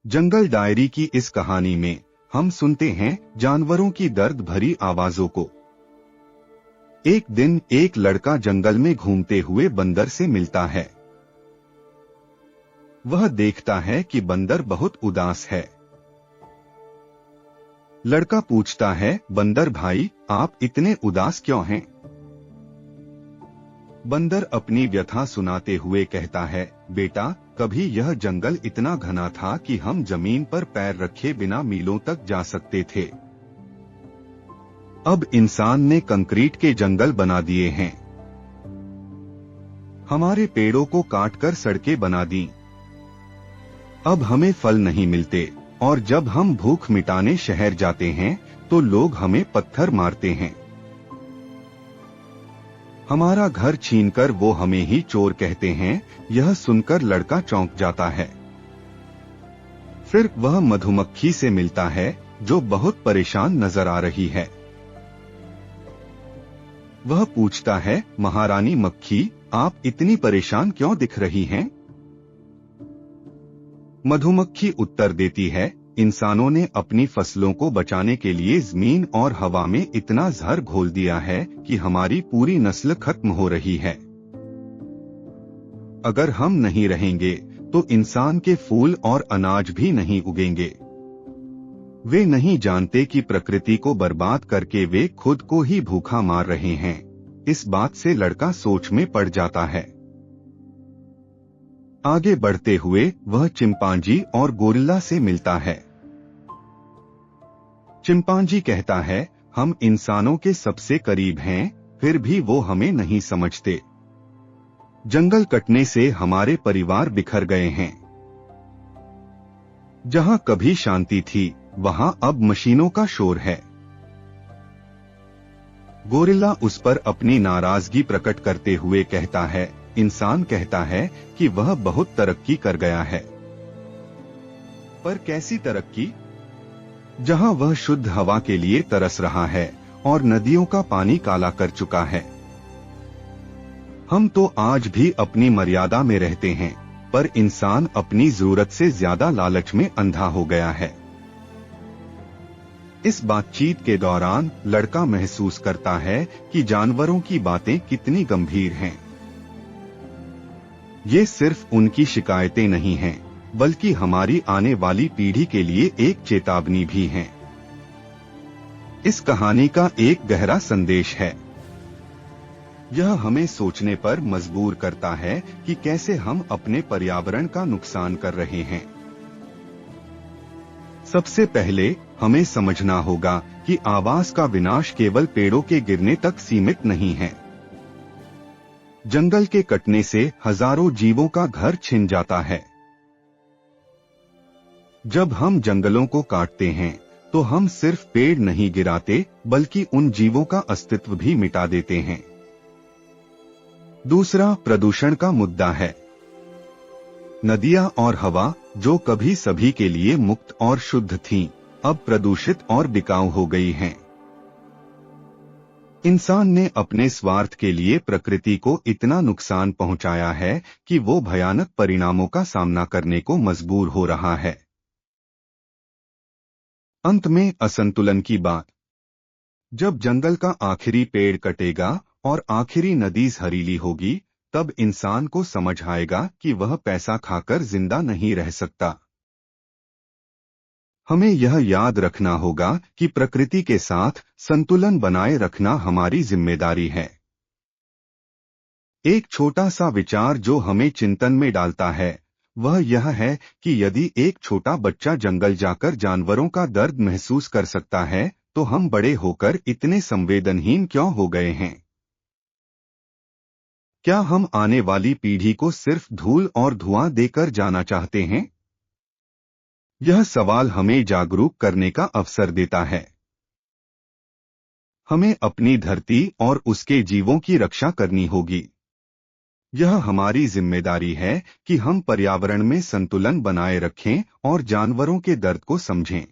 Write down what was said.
जंगल diary की इस कहानी में हम सुनते हैं जानवरों की दर्द भरी आवाजों को। एक दिन एक लड़का जंगल में घूमते हुए बंदर से मिलता है। वह देखता है कि बंदर बहुत उदास है। लड़का पूछता है, बंदर भाई, आप इतने उदास क्यों हैं? बंदर अपनी व्यथा सुनाते हुए कहता है, बेटा, कभी यह जंगल इतना घना था कि हम जमीन पर पैर रखे बिना मीलों तक जा सकते थे। अब इंसान ने कंक्रीट के जंगल बना दिए हैं। हमारे पेड़ों को काटकर सड़कें बना दी। अब हमें फल नहीं मिलते और जब हम भूख मिटाने शहर जाते हैं तो लोग हमें पत्थर मारते हैं। हमारा घर छीनकर वो हमें ही चोर कहते हैं। यह सुनकर लड़का चौंक जाता है। फिर वह मधुमक्खी से मिलता है जो बहुत परेशान नजर आ रही है। वह पूछता है, महारानी मक्खी, आप इतनी परेशान क्यों दिख रही हैं? मधुमक्खी उत्तर देती है, इंसानों ने अपनी फसलों को बचाने के लिए जमीन और हवा में इतना जहर घोल दिया है कि हमारी पूरी नस्ल खत्म हो रही है। अगर हम नहीं रहेंगे तो इंसान के फूल और अनाज भी नहीं उगेंगे। वे नहीं जानते कि प्रकृति को बर्बाद करके वे खुद को ही भूखा मार रहे हैं। इस बात से लड़का सोच में पड़ जाता है। आगे बढ़ते हुए वह चिंपांजी और गोरिल्ला से मिलता है। चिंपांजी कहता है, हम इंसानों के सबसे करीब हैं, फिर भी वो हमें नहीं समझते। जंगल कटने से हमारे परिवार बिखर गए हैं। जहां कभी शांति थी वहां अब मशीनों का शोर है। गोरिल्ला उस पर अपनी नाराजगी प्रकट करते हुए कहता है, इंसान कहता है कि वह बहुत तरक्की कर गया है। पर कैसी तरक्की? जहां वह शुद्ध हवा के लिए तरस रहा है और नदियों का पानी काला कर चुका है। हम तो आज भी अपनी मर्यादा में रहते हैं, पर इंसान अपनी जरूरत से ज्यादा लालच में अंधा हो गया है। इस बातचीत के दौरान लड़का महसूस करता है कि जानवरों की बातें कितनी गंभीर हैं। ये सिर्फ उनकी शिकायतें नहीं हैं, बल्कि हमारी आने वाली पीढ़ी के लिए एक चेतावनी भी है। इस कहानी का एक गहरा संदेश है। यह हमें सोचने पर मजबूर करता है कि कैसे हम अपने पर्यावरण का नुकसान कर रहे हैं। सबसे पहले हमें समझना होगा कि आवास का विनाश केवल पेड़ों के गिरने तक सीमित नहीं है। जंगल के कटने से हजारों जीवों का घर छिन जाता है। जब हम जंगलों को काटते हैं तो हम सिर्फ पेड़ नहीं गिराते, बल्कि उन जीवों का अस्तित्व भी मिटा देते हैं। दूसरा, प्रदूषण का मुद्दा है। नदियां और हवा जो कभी सभी के लिए मुक्त और शुद्ध थीं, अब प्रदूषित और बिकाऊ हो गई हैं। इंसान ने अपने स्वार्थ के लिए प्रकृति को इतना नुकसान पहुंचाया है कि वो भयानक परिणामों का सामना करने को मजबूर हो रहा है। अंत में असंतुलन की बात। जब जंगल का आखिरी पेड़ कटेगा और आखिरी नदी जहरीली होगी, तब इंसान को समझ आएगा कि वह पैसा खाकर जिंदा नहीं रह सकता। हमें यह याद रखना होगा कि प्रकृति के साथ संतुलन बनाए रखना हमारी जिम्मेदारी है। एक छोटा सा विचार जो हमें चिंतन में डालता है वह यह है कि यदि एक छोटा बच्चा जंगल जाकर जानवरों का दर्द महसूस कर सकता है, तो हम बड़े होकर इतने संवेदनहीन क्यों हो गए हैं? क्या हम आने वाली पीढ़ी को सिर्फ धूल और धुआं देकर जाना चाहते हैं? यह सवाल हमें जागरूक करने का अवसर देता है। हमें अपनी धरती और उसके जीवों की रक्षा करनी होगी। यह हमारी जिम्मेदारी है कि हम पर्यावरण में संतुलन बनाए रखें और जानवरों के दर्द को समझें।